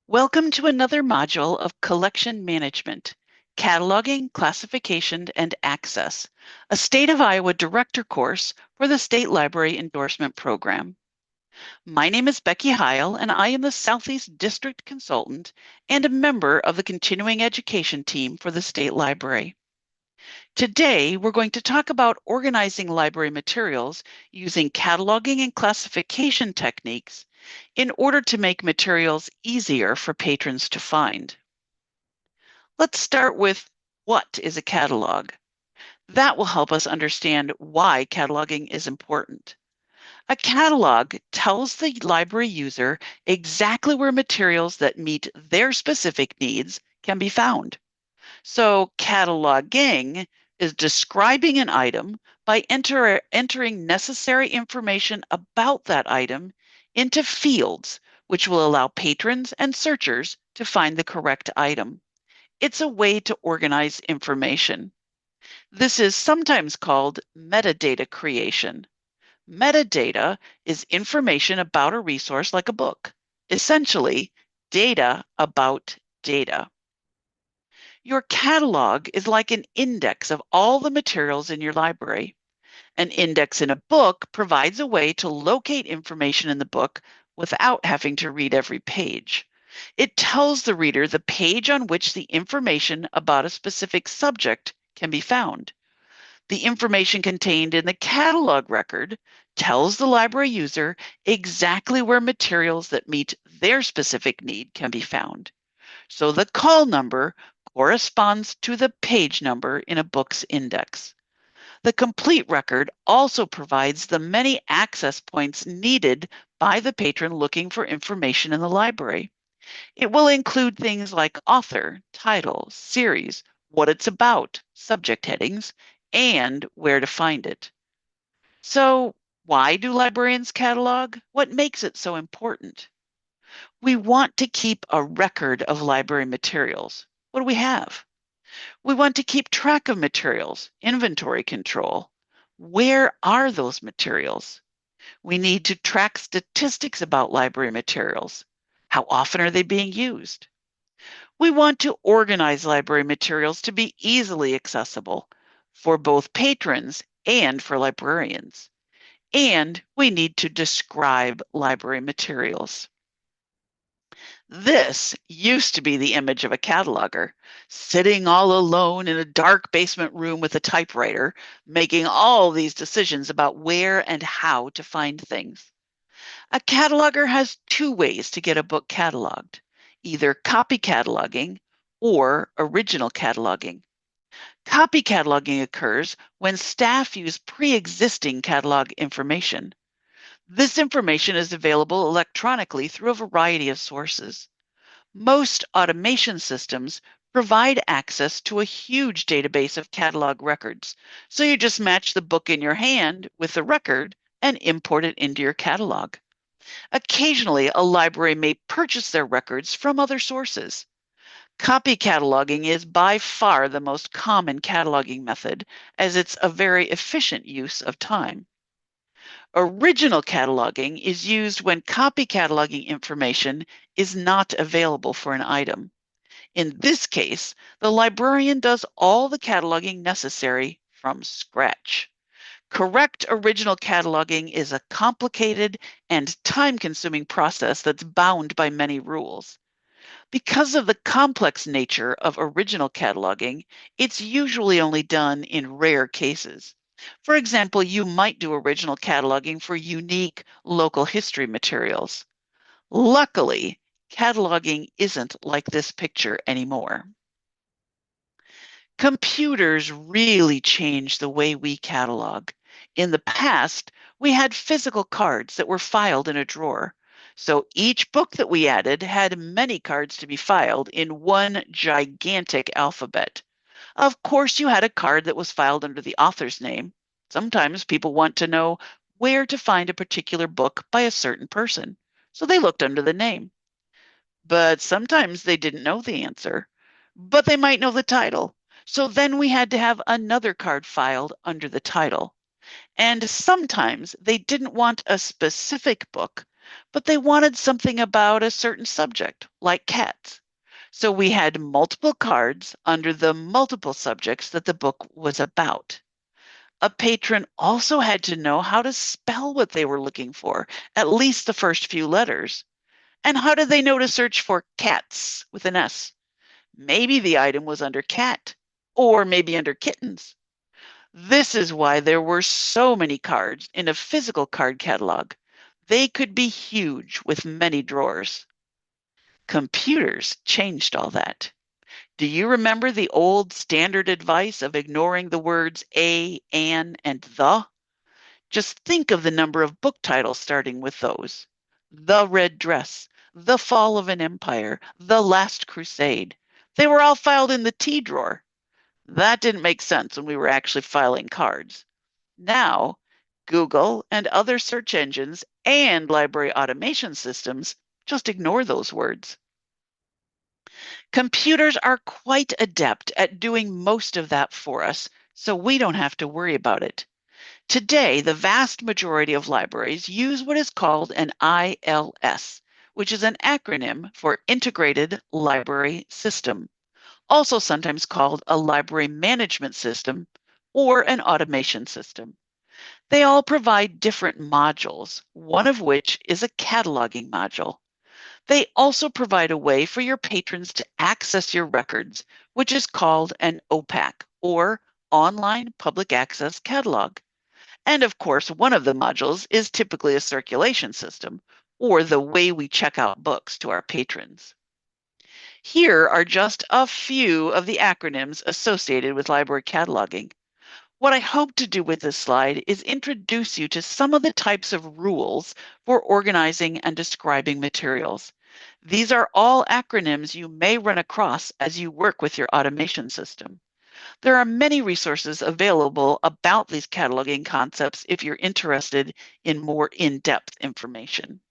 Welcome to another module of Collection Management, Cataloging, Classification, and Access, a State of Iowa Director course for the State Library Endorsement Program. My name is Becky Heil, and I am the Southeast District Consultant and a member of the Continuing Education team for the State Library. Today, we're going to talk about organizing library materials using cataloging and classification techniques in order to make materials easier for patrons to find. Let's start with what is a catalog? That will help us understand why cataloging is important. A catalog tells the library user exactly where materials that meet their specific needs can be found. So cataloging is describing an item by entering necessary information about that item into fields, which will allow patrons and searchers to find the correct item. It's a way to organize information. This is sometimes called metadata creation. Metadata is information about a resource like a book, essentially data about data. Your catalog is like an index of all the materials in your library. An index in a book provides a way to locate information in the book without having to read every page. It tells the reader the page on which the information about a specific subject can be found. The information contained in the catalog record tells the library user exactly where materials that meet their specific need can be found. So the call number corresponds to the page number in a book's index. The complete record also provides the many access points needed by the patron looking for information in the library. It will include things like author, title, series, what it's about, subject headings, and where to find it. So, why do librarians catalog? What makes it so important? We want to keep a record of library materials. What do we have? We want to keep track of materials, inventory control. Where are those materials? We need to track statistics about library materials. How often are they being used? We want to organize library materials to be easily accessible for both patrons and for librarians. And we need to describe library materials. This used to be the image of a cataloger, sitting all alone in a dark basement room with a typewriter, making all these decisions about where and how to find things. A cataloger has two ways to get a book cataloged, either copy cataloging or original cataloging. Copy cataloging occurs when staff use pre-existing catalog information. This information is available electronically through a variety of sources. Most automation systems provide access to a huge database of catalog records, so you just match the book in your hand with the record and import it into your catalog. Occasionally, a library may purchase their records from other sources. Copy cataloging is by far the most common cataloging method, as it's a very efficient use of time. Original cataloging is used when copy cataloging information is not available for an item. In this case, the librarian does all the cataloging necessary from scratch. Correct original cataloging is a complicated and time-consuming process that's bound by many rules. Because of the complex nature of original cataloging, it's usually only done in rare cases. For example, you might do original cataloging for unique local history materials. Luckily, cataloging isn't like this picture anymore. Computers really changed the way we catalog. In the past, we had physical cards that were filed in a drawer. So each book that we added had many cards to be filed in one gigantic alphabet. Of course, you had a card that was filed under the author's name. Sometimes people want to know where to find a particular book by a certain person, so they looked under the name. But sometimes they didn't know the answer, but they might know the title. So then we had to have another card filed under the title. And sometimes they didn't want a specific book, but they wanted something about a certain subject, like cats. So we had multiple cards under the multiple subjects that the book was about. A patron also had to know how to spell what they were looking for, at least the first few letters. And how did they know to search for cats with an S? Maybe the item was under cat, or maybe under kittens. This is why there were so many cards in a physical card catalog. They could be huge with many drawers. Computers changed all that. Do you remember the old standard advice of ignoring the words a, an, and the? Just think of the number of book titles starting with those. The Red Dress, The Fall of an Empire, The Last Crusade. They were all filed in the T drawer. That didn't make sense when we were actually filing cards. Now, Google and other search engines and library automation systems just ignore those words. Computers are quite adept at doing most of that for us, so we don't have to worry about it. Today, the vast majority of libraries use what is called an ILS, which is an acronym for Integrated Library System, also sometimes called a library management system or an automation system. They all provide different modules, one of which is a cataloging module. They also provide a way for your patrons to access your records, which is called an OPAC, or Online Public Access Catalog. And of course, one of the modules is typically a circulation system, or the way we check out books to our patrons. Here are just a few of the acronyms associated with library cataloging. What I hope to do with this slide is introduce you to some of the types of rules for organizing and describing materials. These are all acronyms you may run across as you work with your automation system. There are many resources available about these cataloging concepts if you're interested in more in-depth information.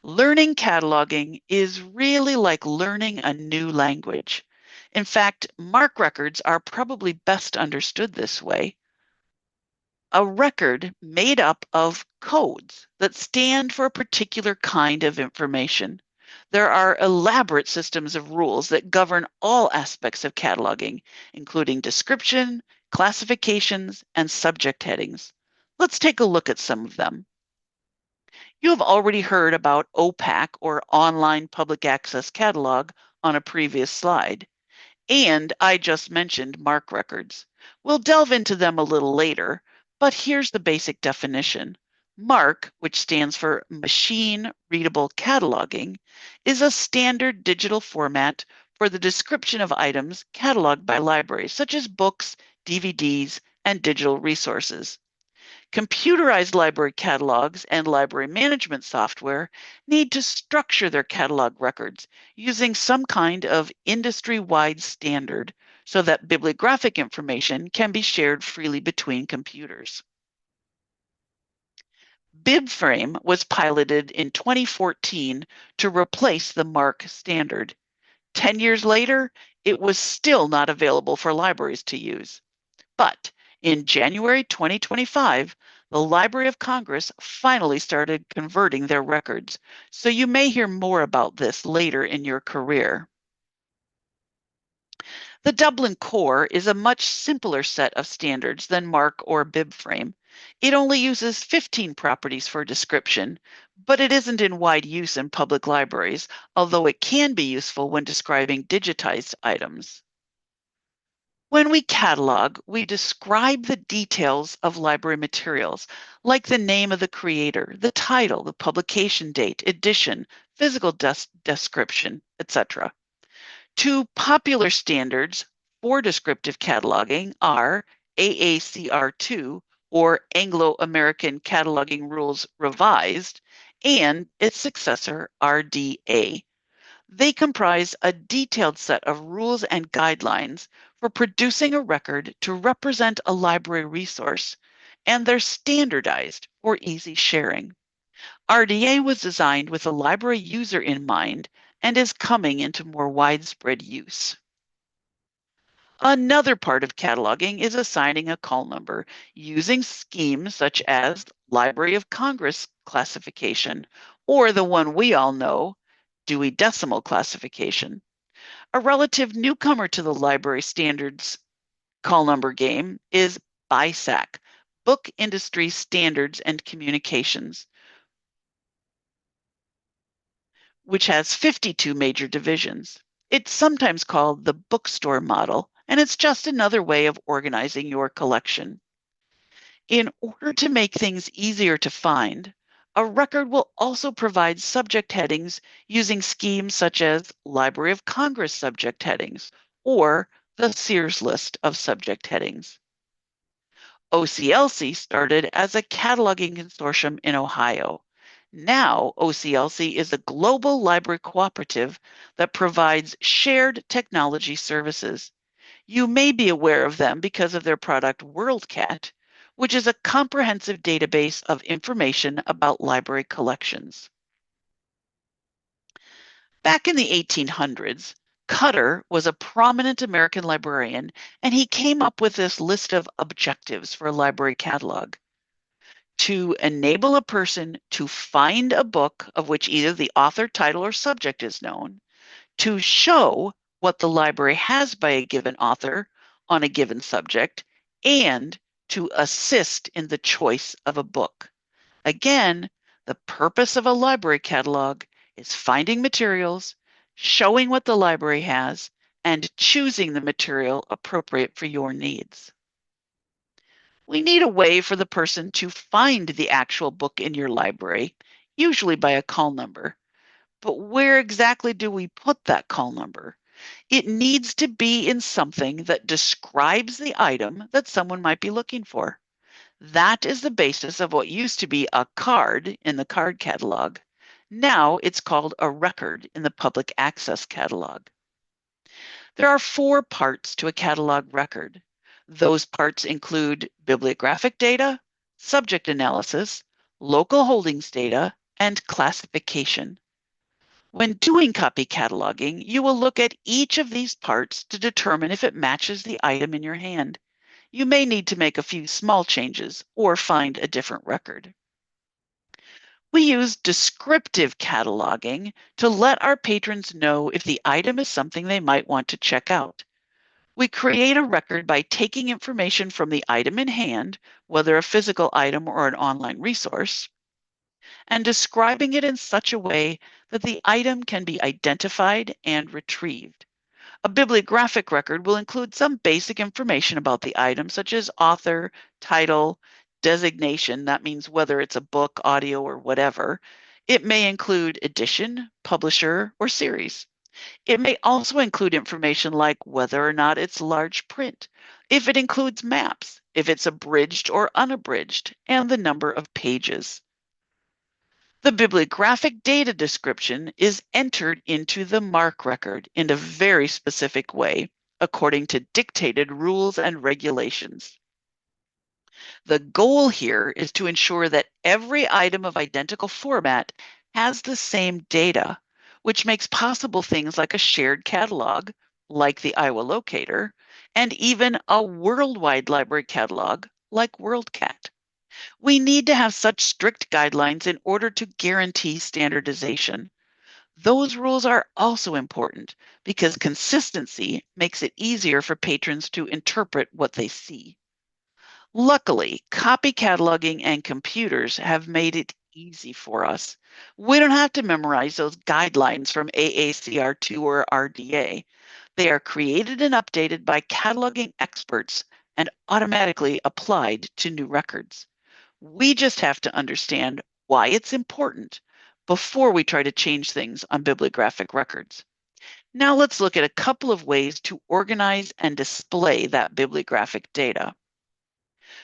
Learning cataloging is really like learning a new language. In fact, MARC records are probably best understood this way. A record made up of codes that stand for a particular kind of information. There are elaborate systems of rules that govern all aspects of cataloging, including description, classifications, and subject headings. Let's take a look at some of them. You have already heard about OPAC, or Online Public Access Catalog, on a previous slide. And I just mentioned MARC records. We'll delve into them a little later, but here's the basic definition. MARC, which stands for Machine Readable Cataloging, is a standard digital format for the description of items cataloged by libraries, such as books, DVDs, and digital resources. Computerized library catalogs and library management software need to structure their catalog records using some kind of industry-wide standard so that bibliographic information can be shared freely between computers. BibFrame was piloted in 2014 to replace the MARC standard. 10 years later, it was still not available for libraries to use. But in January 2025, the Library of Congress finally started converting their records, so you may hear more about this later in your career. The Dublin Core is a much simpler set of standards than MARC or BibFrame. It only uses 15 properties for description, but it isn't in wide use in public libraries, although it can be useful when describing digitized items. When we catalog, we describe the details of library materials, like the name of the creator, the title, the publication date, edition, physical description, etc. Two popular standards for descriptive cataloging are AACR2, or Anglo-American Cataloging Rules Revised, and its successor, RDA. They comprise a detailed set of rules and guidelines for producing a record to represent a library resource, and they're standardized for easy sharing. RDA was designed with the library user in mind and is coming into more widespread use. Another part of cataloging is assigning a call number using schemes such as Library of Congress classification, or the one we all know, Dewey Decimal Classification. A relative newcomer to the library standards call number game is BISAC, Book Industry Standards and Communications, which has 52 major divisions. It's sometimes called the bookstore model, and it's just another way of organizing your collection. In order to make things easier to find, a record will also provide subject headings using schemes such as Library of Congress subject headings or the Sears list of subject headings. OCLC started as a cataloging consortium in Ohio. Now, OCLC is a global library cooperative that provides shared technology services. You may be aware of them because of their product WorldCat, which is a comprehensive database of information about library collections. Back in the 1800s, Cutter was a prominent American librarian, and he came up with this list of objectives for a library catalog. To enable a person to find a book of which either the author, title, or subject is known, to show what the library has by a given author on a given subject, and to assist in the choice of a book. Again, the purpose of a library catalog is finding materials, showing what the library has, and choosing the material appropriate for your needs. We need a way for the person to find the actual book in your library, usually by a call number. But where exactly do we put that call number? It needs to be in something that describes the item that someone might be looking for. That is the basis of what used to be a card in the card catalog. Now it's called a record in the public access catalog. There are 4 parts to a catalog record. Those parts include bibliographic data, subject analysis, local holdings data, and classification. When doing copy cataloging, you will look at each of these parts to determine if it matches the item in your hand. You may need to make a few small changes or find a different record. We use descriptive cataloging to let our patrons know if the item is something they might want to check out. We create a record by taking information from the item in hand, whether a physical item or an online resource, and describing it in such a way that the item can be identified and retrieved. A bibliographic record will include some basic information about the item, such as author, title, designation. That means whether it's a book, audio, or whatever. It may include edition, publisher, or series. It may also include information like whether or not it's large print, if it includes maps, if it's abridged or unabridged, and the number of pages. The bibliographic data description is entered into the MARC record in a very specific way, according to dictated rules and regulations. The goal here is to ensure that every item of identical format has the same data, which makes possible things like a shared catalog, like the Iowa Locator, and even a worldwide library catalog, like WorldCat. We need to have such strict guidelines in order to guarantee standardization. Those rules are also important because consistency makes it easier for patrons to interpret what they see. Luckily, copy cataloging and computers have made it easy for us. We don't have to memorize those guidelines from AACR2 or RDA. They are created and updated by cataloging experts and automatically applied to new records. We just have to understand why it's important before we try to change things on bibliographic records. Now let's look at a couple of ways to organize and display that bibliographic data.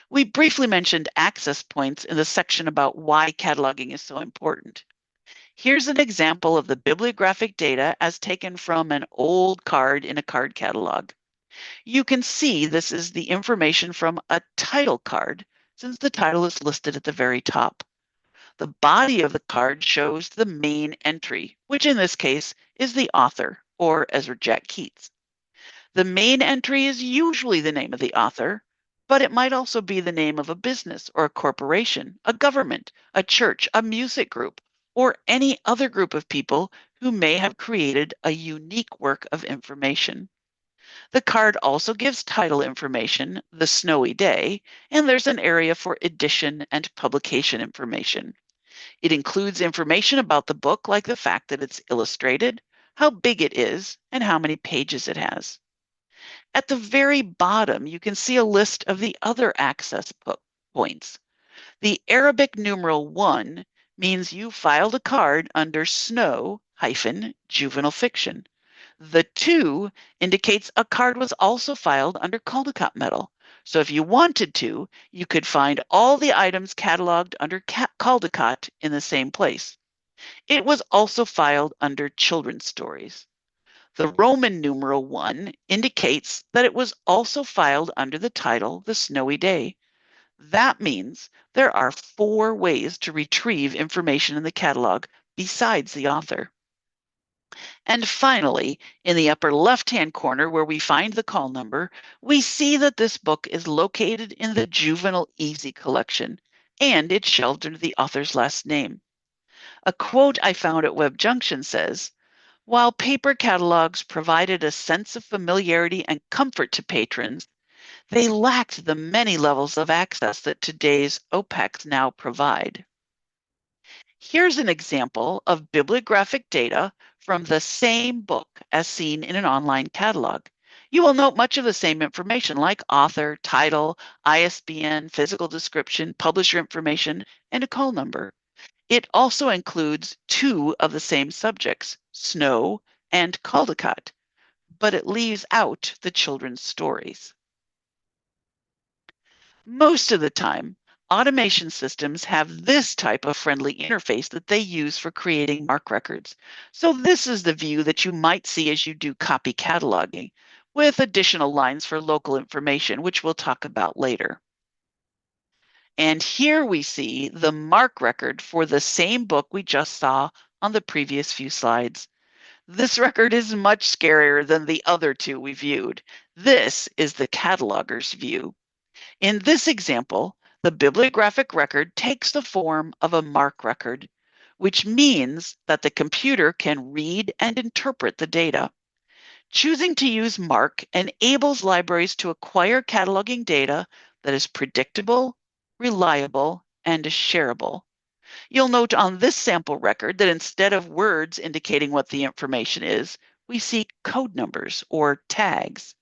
We briefly mentioned access points in the section about why cataloging is so important. Here's an example of the bibliographic data as taken from an old card in a card catalog. You can see this is the information from a title card, since the title is listed at the very top. The body of the card shows the main entry, which in this case is the author, or Ezra Jack Keats. The main entry is usually the name of the author, but it might also be the name of a business or a corporation, a government, a church, a music group, or any other group of people who may have created a unique work of information. The card also gives title information, The Snowy Day, and there's an area for edition and publication information. It includes information about the book, like the fact that it's illustrated, how big it is, and how many pages it has. At the very bottom, you can see a list of the other access points. The Arabic numeral 1 means you filed a card under Snow-juvenile fiction. The 2 indicates a card was also filed under Caldecott Medal. So if you wanted to, you could find all the items cataloged under Caldecott in the same place. It was also filed under children's stories. The Roman numeral 1 indicates that it was also filed under the title The Snowy Day. That means there are 4 ways to retrieve information in the catalog besides the author. And finally, in the upper left-hand corner where we find the call number, we see that this book is located in the Juvenile Easy collection, and it's shelved under the author's last name. A quote I found at WebJunction says, "While paper catalogs provided a sense of familiarity and comfort to patrons, they lacked the many levels of access that today's OPACs now provide." Here's an example of bibliographic data from the same book as seen in an online catalog. You will note much of the same information like author, title, ISBN, physical description, publisher information, and a call number. It also includes 2 of the same subjects, Snow and Caldecott, but it leaves out the children's stories. Most of the time, automation systems have this type of friendly interface that they use for creating MARC records. So this is the view that you might see as you do copy cataloging, with additional lines for local information, which we'll talk about later. And here we see the MARC record for the same book we just saw on the previous few slides. This record is much scarier than the other 2 we viewed. This is the cataloger's view. In this example, the bibliographic record takes the form of a MARC record, which means that the computer can read and interpret the data. Choosing to use MARC enables libraries to acquire cataloging data that is predictable, reliable, and shareable. You'll note on this sample record that instead of words indicating what the information is, we see code numbers or tags.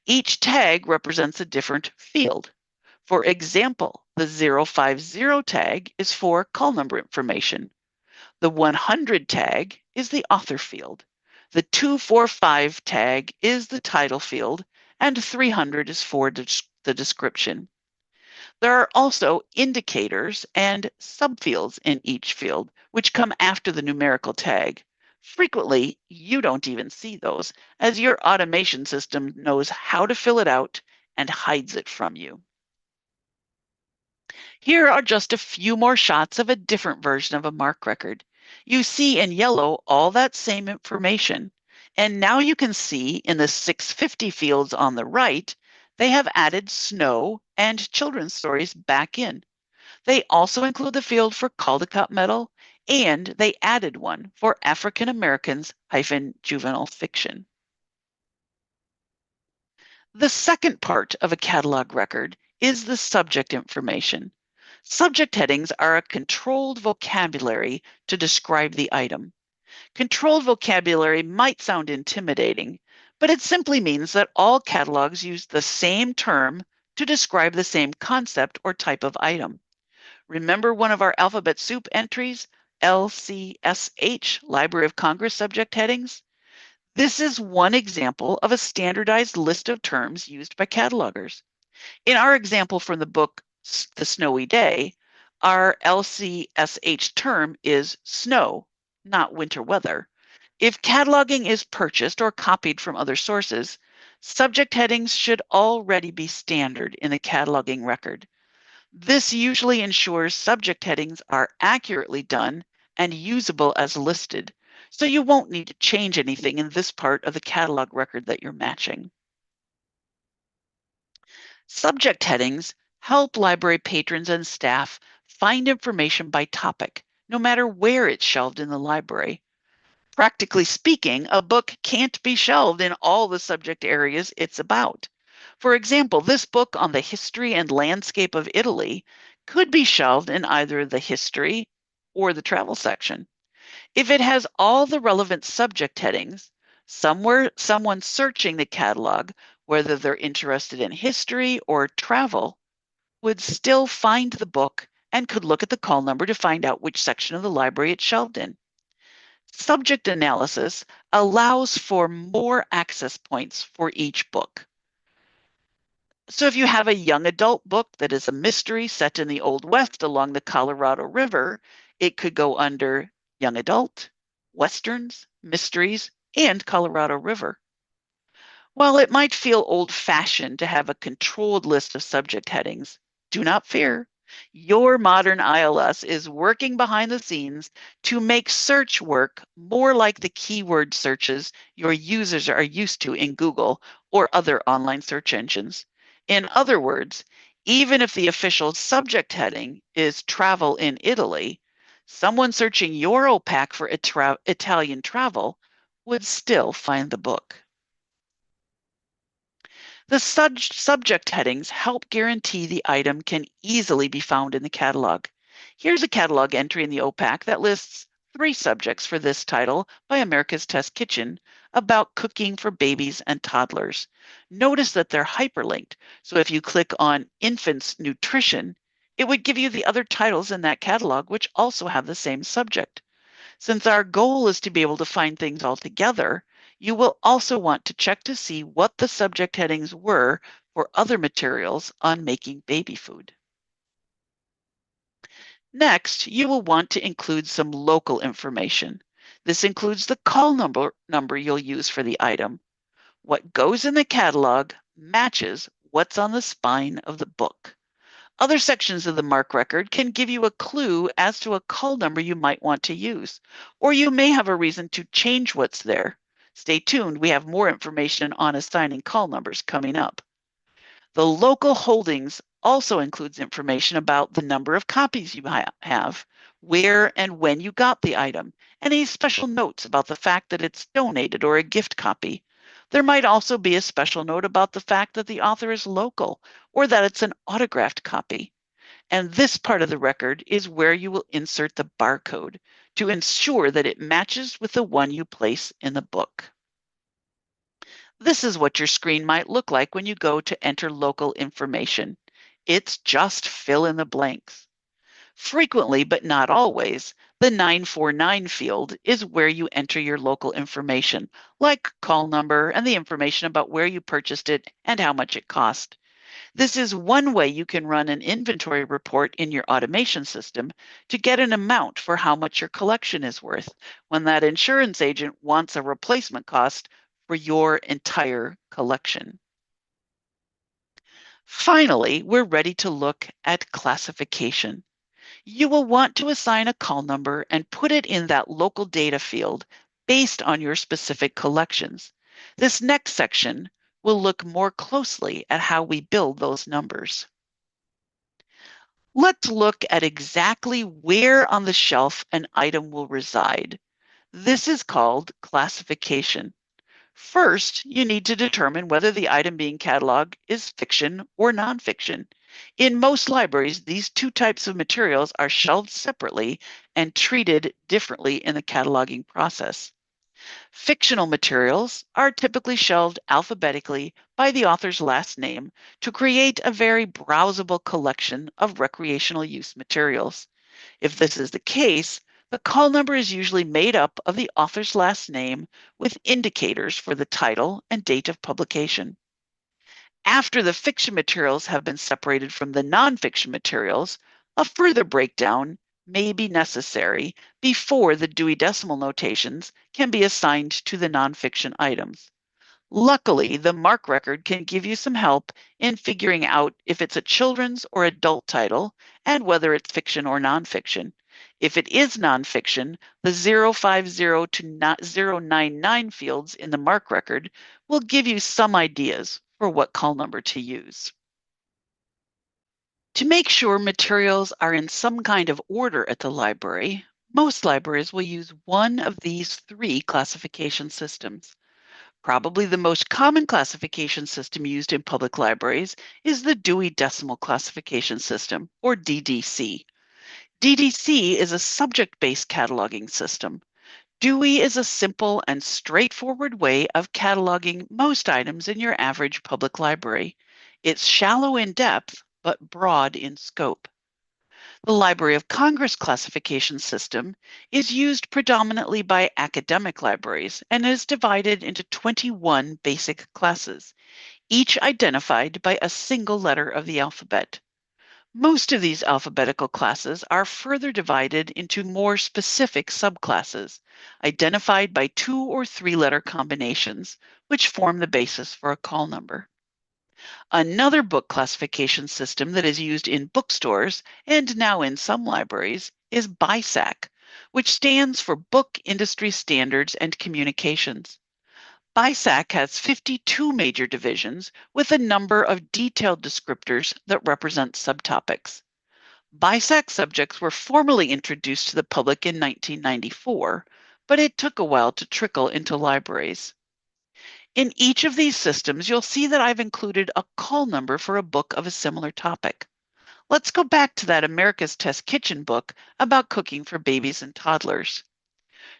Each tag represents a different field. For example, the 050 tag is for call number information. The 100 tag is the author field. The 245 tag is the title field, and 300 is for the description. There are also indicators and subfields in each field, which come after the numerical tag. Frequently, you don't even see those, as your automation system knows how to fill it out and hides it from you. Here are just a few more shots of a different version of a MARC record. You see in yellow all that same information, and now you can see in the 650 fields on the right, they have added Snow and children's stories back in. They also include the field for Caldecott Medal, and they added one for African Americans-juvenile fiction. The second part of a catalog record is the subject information. Subject headings are a controlled vocabulary to describe the item. Controlled vocabulary might sound intimidating, but it simply means that all catalogs use the same term to describe the same concept or type of item. Remember one of our alphabet soup entries, LCSH, Library of Congress subject headings? This is one example of a standardized list of terms used by catalogers. In our example from the book, The Snowy Day, our LCSH term is snow, not winter weather. If cataloging is purchased or copied from other sources, subject headings should already be standard in the cataloging record. This usually ensures subject headings are accurately done and usable as listed, so you won't need to change anything in this part of the catalog record that you're matching. Subject headings help library patrons and staff find information by topic, no matter where it's shelved in the library. Practically speaking, a book can't be shelved in all the subject areas it's about. For example, this book on the history and landscape of Italy could be shelved in either the history or the travel section. If it has all the relevant subject headings, someone searching the catalog, whether they're interested in history or travel, would still find the book and could look at the call number to find out which section of the library it's shelved in. Subject analysis allows for more access points for each book. So if you have a young adult book that is a mystery set in the Old West along the Colorado River, it could go under young adult, westerns, mysteries, and Colorado River. While it might feel old-fashioned to have a controlled list of subject headings, do not fear. Your modern ILS is working behind the scenes to make search work more like the keyword searches your users are used to in Google or other online search engines. In other words, even if the official subject heading is travel in Italy, someone searching your OPAC for Italian travel would still find the book. The subject headings help guarantee the item can easily be found in the catalog. Here's a catalog entry in the OPAC that lists 3 subjects for this title by America's Test Kitchen about cooking for babies and toddlers. Notice that they're hyperlinked, so if you click on Infants Nutrition, it would give you the other titles in that catalog which also have the same subject. Since our goal is to be able to find things all together, you will also want to check to see what the subject headings were for other materials on making baby food. Next, you will want to include some local information. This includes the call number you'll use for the item. What goes in the catalog matches what's on the spine of the book. Other sections of the MARC record can give you a clue as to a call number you might want to use, or you may have a reason to change what's there. Stay tuned, we have more information on assigning call numbers coming up. The local holdings also includes information about the number of copies you have, where and when you got the item, and any special notes about the fact that it's donated or a gift copy. There might also be a special note about the fact that the author is local or that it's an autographed copy. And this part of the record is where you will insert the barcode to ensure that it matches with the one you place in the book. This is what your screen might look like when you go to enter local information. It's just fill in the blanks. Frequently, but not always, the 949 field is where you enter your local information, like call number and the information about where you purchased it and how much it cost. This is one way you can run an inventory report in your automation system to get an amount for how much your collection is worth when that insurance agent wants a replacement cost for your entire collection. Finally, we're ready to look at classification. You will want to assign a call number and put it in that local data field based on your specific collections. This next section will look more closely at how we build those numbers. Let's look at exactly where on the shelf an item will reside. This is called classification. First, you need to determine whether the item being cataloged is fiction or nonfiction. In most libraries, these 2 types of materials are shelved separately and treated differently in the cataloging process. Fictional materials are typically shelved alphabetically by the author's last name to create a very browsable collection of recreational use materials. If this is the case, the call number is usually made up of the author's last name with indicators for the title and date of publication. After the fiction materials have been separated from the nonfiction materials, a further breakdown may be necessary before the Dewey Decimal notations can be assigned to the nonfiction items. Luckily, the MARC record can give you some help in figuring out if it's a children's or adult title and whether it's fiction or nonfiction. If it is nonfiction, the 050 to 099 fields in the MARC record will give you some ideas for what call number to use. To make sure materials are in some kind of order at the library, most libraries will use one of these three classification systems. Probably the most common classification system used in public libraries is the Dewey Decimal Classification System, or DDC. DDC is a subject-based cataloging system. Dewey is a simple and straightforward way of cataloging most items in your average public library. It's shallow in depth, but broad in scope. The Library of Congress classification system is used predominantly by academic libraries and is divided into 21 basic classes, each identified by a single letter of the alphabet. Most of these alphabetical classes are further divided into more specific subclasses, identified by 2 or 3 letter combinations, which form the basis for a call number. Another book classification system that is used in bookstores and now in some libraries is BISAC, which stands for Book Industry Standards and Communications. BISAC has 52 major divisions with a number of detailed descriptors that represent subtopics. BISAC subjects were formally introduced to the public in 1994, but it took a while to trickle into libraries. In each of these systems, you'll see that I've included a call number for a book of a similar topic. Let's go back to that America's Test Kitchen book about cooking for babies and toddlers.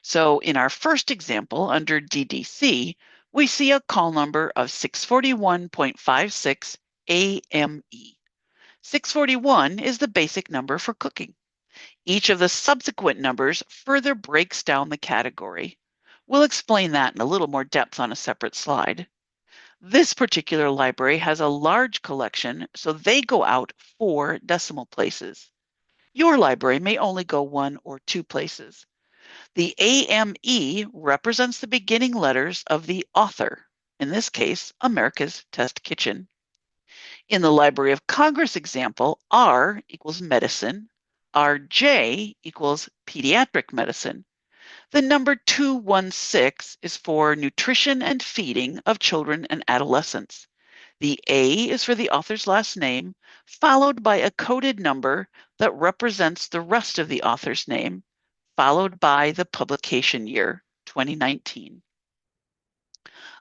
So in our first example under DDC, we see a call number of 641.56 AME. 641 is the basic number for cooking. Each of the subsequent numbers further breaks down the category. We'll explain that in a little more depth on a separate slide. This particular library has a large collection, so they go out 4 decimal places. Your library may only go 1 or 2 places. The AME represents the beginning letters of the author, in this case, America's Test Kitchen. In the Library of Congress example, R equals medicine, RJ equals pediatric medicine. The number 216 is for nutrition and feeding of children and adolescents. The A is for the author's last name, followed by a coded number that represents the rest of the author's name, followed by the publication year, 2019.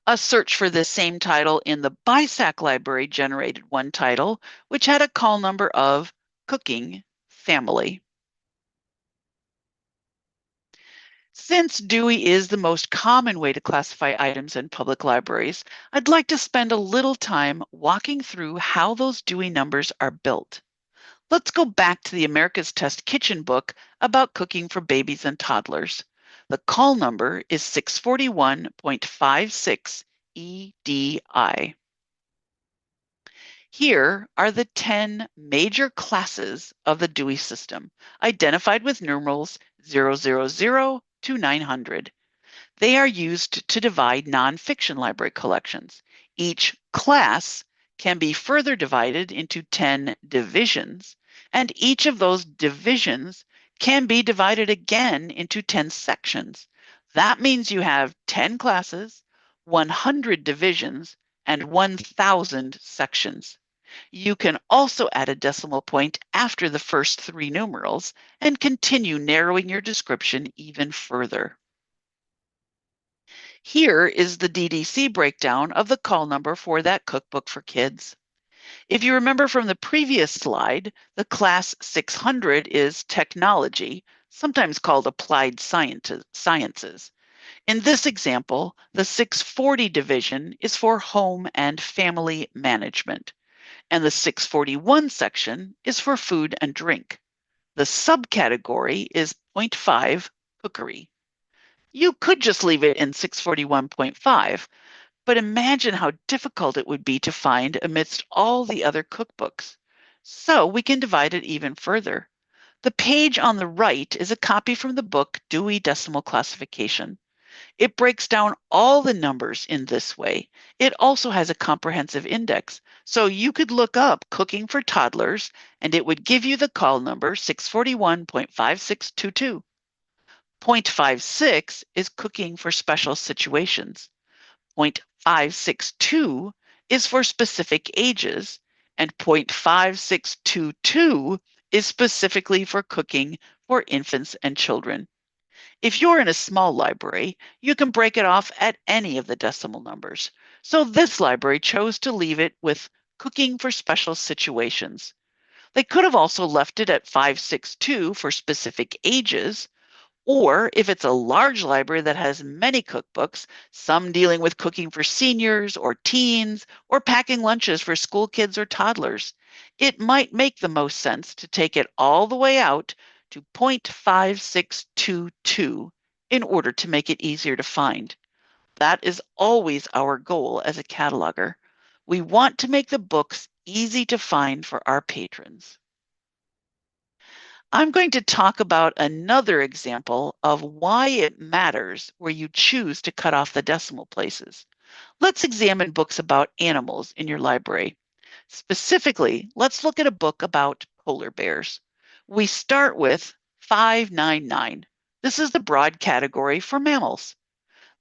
A search for this same title in the BISAC library generated one title, which had a call number of Cooking Family. Since Dewey is the most common way to classify items in public libraries, I'd like to spend a little time walking through how those Dewey numbers are built. Let's go back to the America's Test Kitchen book about cooking for babies and toddlers. The call number is 641.56 EDI. Here are the 10 major classes of the Dewey system, identified with numerals 000 to 900. They are used to divide nonfiction library collections. Each class can be further divided into 10 divisions, and each of those divisions can be divided again into 10 sections. That means you have 10 classes, 100 divisions, and 1,000 sections. You can also add a decimal point after the first 3 numerals and continue narrowing your description even further. Here is the DDC breakdown of the call number for that cookbook for kids. If you remember from the previous slide, the class 600 is technology, sometimes called applied sciences. In this example, the 640 division is for home and family management, and the 641 section is for food and drink. The subcategory is 0.5 cookery. You could just leave it in 641.5, but imagine how difficult it would be to find amidst all the other cookbooks. So we can divide it even further. The page on the right is a copy from the book Dewey Decimal Classification. It breaks down all the numbers in this way. It also has a comprehensive index, so you could look up cooking for toddlers and it would give you the call number 641.5622. 0.56 is cooking for special situations. 0.562 is for specific ages, and .5622 is specifically for cooking for infants and children. If you're in a small library, you can break it off at any of the decimal numbers. So this library chose to leave it with cooking for special situations. They could have also left it at 562 for specific ages, or if it's a large library that has many cookbooks, some dealing with cooking for seniors or teens, or packing lunches for school kids or toddlers, it might make the most sense to take it all the way out to .5622 in order to make it easier to find. That is always our goal as a cataloger. We want to make the books easy to find for our patrons. I'm going to talk about another example of why it matters where you choose to cut off the decimal places. Let's examine books about animals in your library. Specifically, let's look at a book about polar bears. We start with 599. This is the broad category for mammals.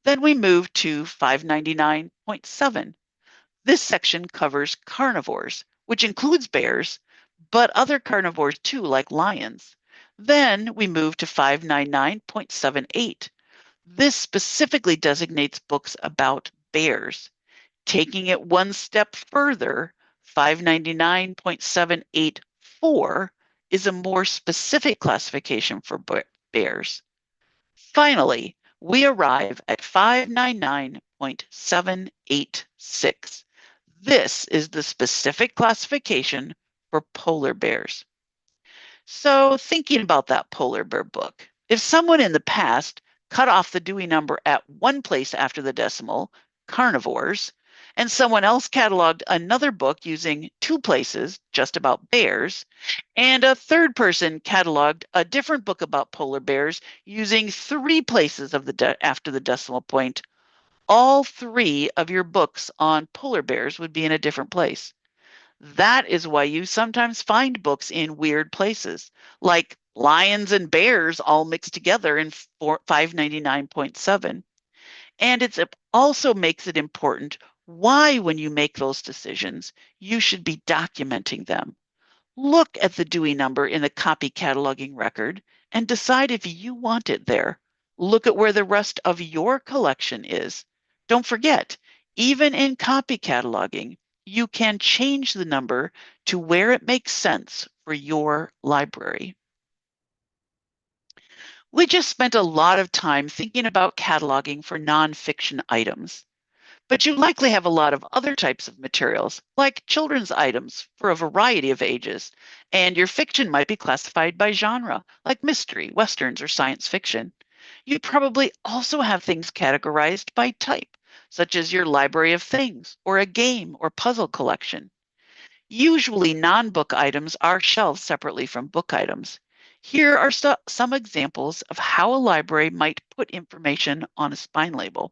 Then we move to 599.7. This section covers carnivores, which includes bears, but other carnivores too, like lions. Then we move to 599.78. This specifically designates books about bears. Taking it one step further, 599.784 is a more specific classification for bears. Finally, we arrive at 599.786. This is the specific classification for polar bears. So thinking about that polar bear book, if someone in the past cut off the Dewey number at one place after the decimal, carnivores, and someone else cataloged another book using two places, just about bears, and a third person cataloged a different book about polar bears using three places of after the decimal point, all three of your books on polar bears would be in a different place. That is why you sometimes find books in weird places, like lions and bears all mixed together in 599.7. And it also makes it important why, when you make those decisions, you should be documenting them. Look at the Dewey number in the copy cataloging record and decide if you want it there. Look at where the rest of your collection is. Don't forget, even in copy cataloging, you can change the number to where it makes sense for your library. We just spent a lot of time thinking about cataloging for nonfiction items. But you likely have a lot of other types of materials, like children's items for a variety of ages, and your fiction might be classified by genre, like mystery, westerns, or science fiction. You probably also have things categorized by type, such as your library of things, or a game or puzzle collection. Usually, non-book items are shelved separately from book items. Here are some examples of how a library might put information on a spine label.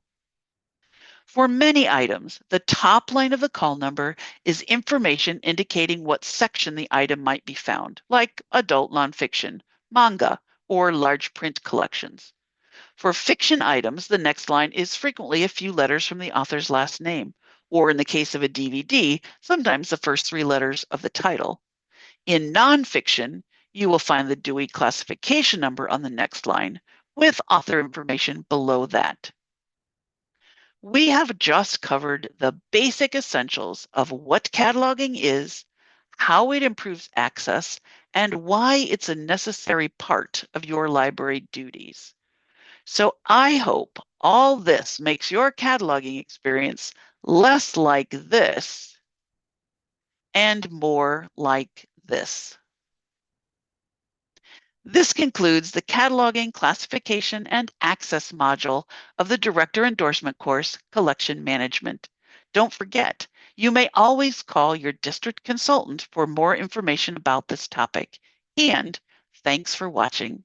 For many items, the top line of the call number is information indicating what section the item might be found, like adult nonfiction, manga, or large print collections. For fiction items, the next line is frequently a few letters from the author's last name, or in the case of a DVD, sometimes the first three letters of the title. In nonfiction, you will find the Dewey classification number on the next line, with author information below that. We have just covered the basic essentials of what cataloging is, how it improves access, and why it's a necessary part of your library duties. So I hope all this makes your cataloging experience less like this and more like this. This concludes the Cataloging, Classification, and Access module of the Director Endorsement course, Collection Management. Don't forget, you may always call your district consultant for more information about this topic. And thanks for watching.